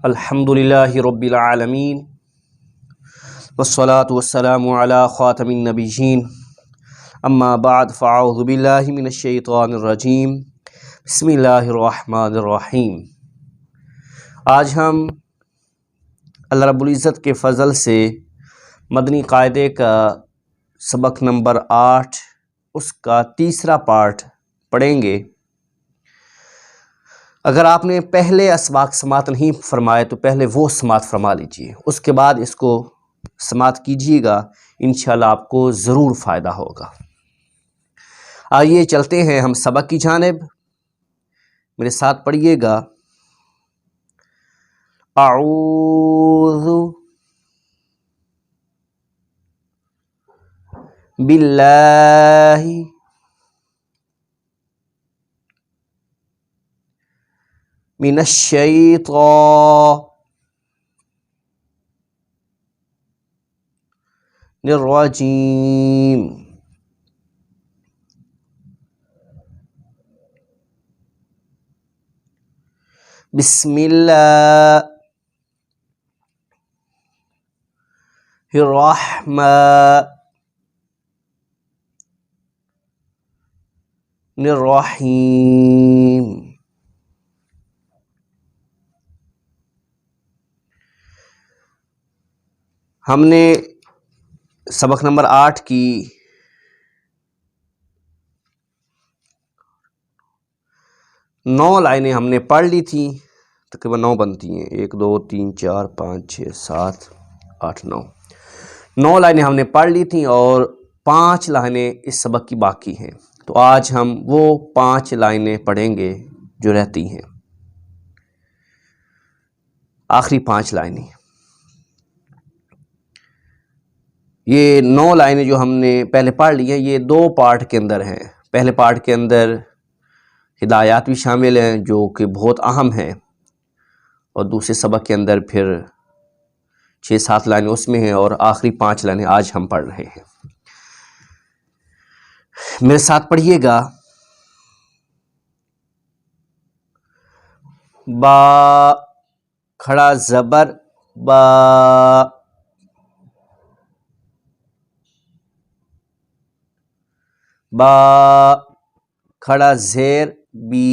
الحمدللہ رب العالمین والصلاة والسلام علی خاتم النبیین اما بعد فاعوذ باللہ من الشیطان الرجیم بسم اللہ الرحمن الرحیم۔ آج ہم اللہ رب العزت کے فضل سے مدنی قاعدے کا سبق نمبر 8 اس کا تیسرا پارٹ پڑھیں گے۔ اگر آپ نے پہلے اسباق سماعت نہیں فرمائے تو پہلے وہ سماعت فرما لیجئے، اس کے بعد اس کو سماعت کیجئے گا، انشاءاللہ آپ کو ضرور فائدہ ہوگا۔ آئیے چلتے ہیں ہم سبق کی جانب، میرے ساتھ پڑھیے گا۔ اعوذ باللہ من الشیطان الرجیم۔ بسم اللہ الرحمن الرحیم۔ ہم نے سبق نمبر 8 کی 9 لائنیں ہم نے پڑھ لی تھیں، تقریباً 9 بنتی ہیں، 1 2 3 4 5 6 7 8 9 لائنیں ہم نے پڑھ لی تھیں اور 5 لائنیں اس سبق کی باقی ہیں۔ تو آج ہم وہ 5 لائنیں پڑھیں گے جو رہتی ہیں، آخری 5 لائنیں۔ یہ 9 لائنیں جو ہم نے پہلے پڑھ لی ہیں یہ 2 پارٹ کے اندر ہیں۔ پہلے پارٹ کے اندر ہدایات بھی شامل ہیں جو کہ بہت اہم ہیں، اور دوسرے سبق کے اندر پھر 6-7 لائنیں اس میں ہیں، اور آخری 5 لائنیں آج ہم پڑھ رہے ہیں۔ میرے ساتھ پڑھیے گا۔ با کھڑا زبر با، با کھڑا زیر بی،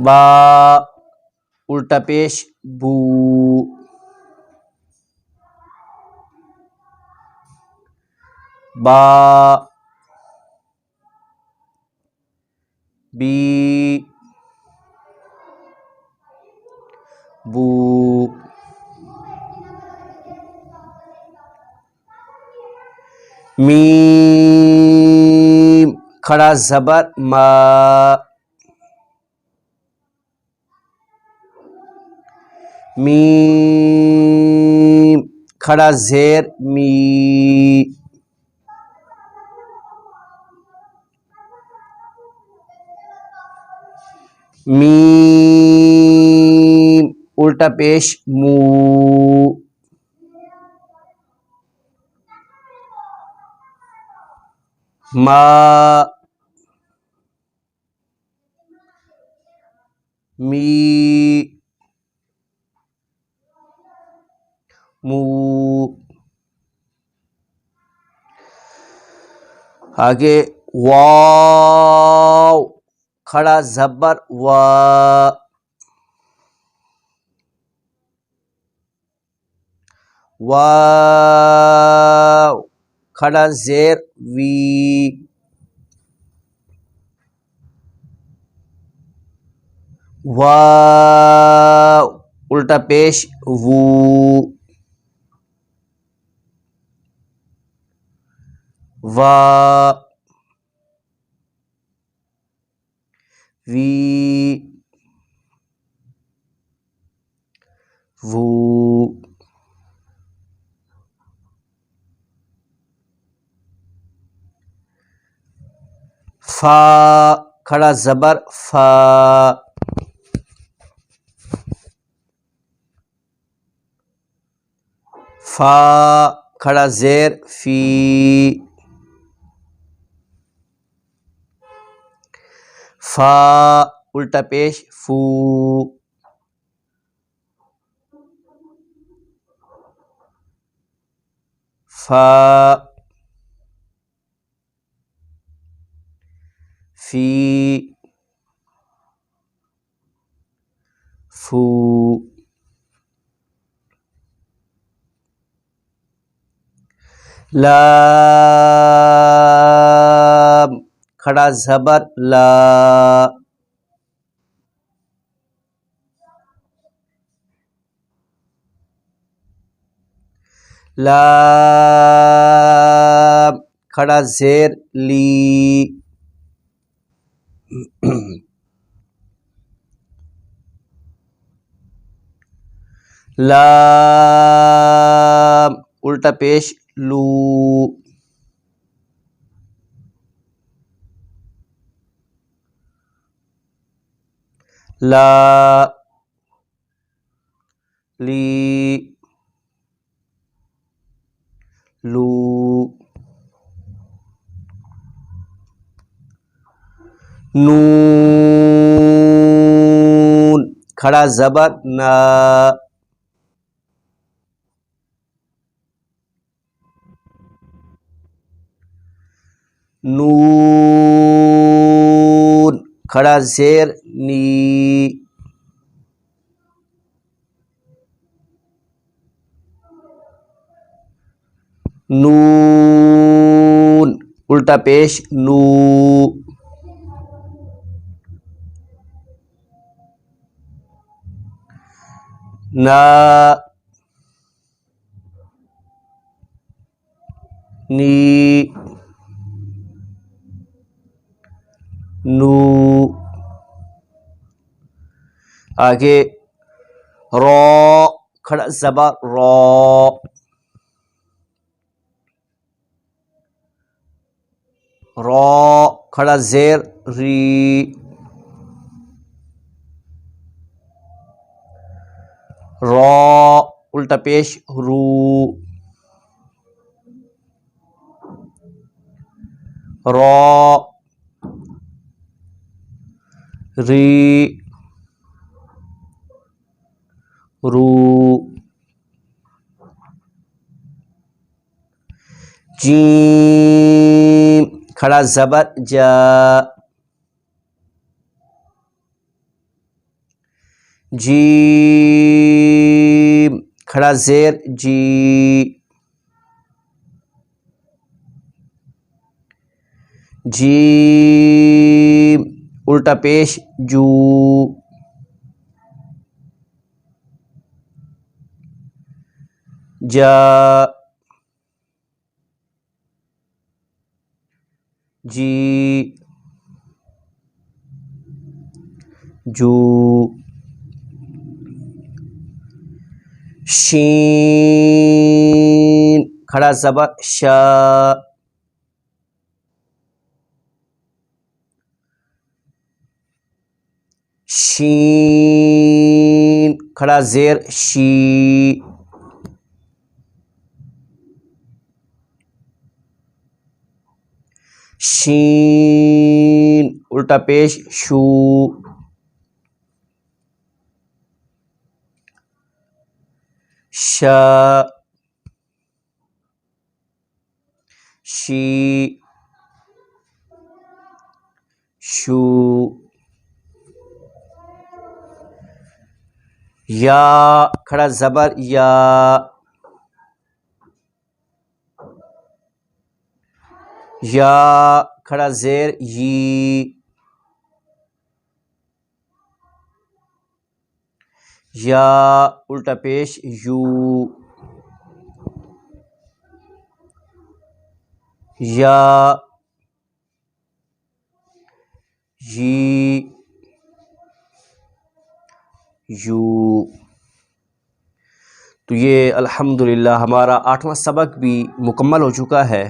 با الٹا پیش بو، با بی بو، میم کھڑا زبر ما، میم کھڑا زیر می، میم الٹا پیش مو، ما می مو۔ آگے واو کھڑا زبر وا، واو کھڑا زیر وی، واو الٹا پیش وو، وا وی وو۔ فا کھڑا زبر فا، فا کھڑا زیر فی، فا الٹا پیش فو، فا، فی، فو، لام کھڑا زبر لا، لام کھڑا زیر لی، لام الٹا پیش لو، لا، لی، لو، نون کھڑا زبر نا، نون کھڑا زیر نی، نون الٹا پیش نو، نا، نی، نو، آگے رو کھڑا زبر رو، رو کھڑا زیر ری، رو الٹا پیش رو، رو، ری، رو، جیم کھڑا زبر جا، جیم کھڑا زیر جی، جیم الٹا پیش جو، جا، جی، جو، شین کھڑا زبر شا، شین کھڑا زیر شی، شین الٹا پیش شو، شا، شی، شو، یا کھڑا زبر یا، یا کھڑا زیر یی، یا الٹا پیش یو، یا، یی، یو۔ تو یہ الحمدللہ ہمارا 8واں سبق بھی مکمل ہو چکا ہے۔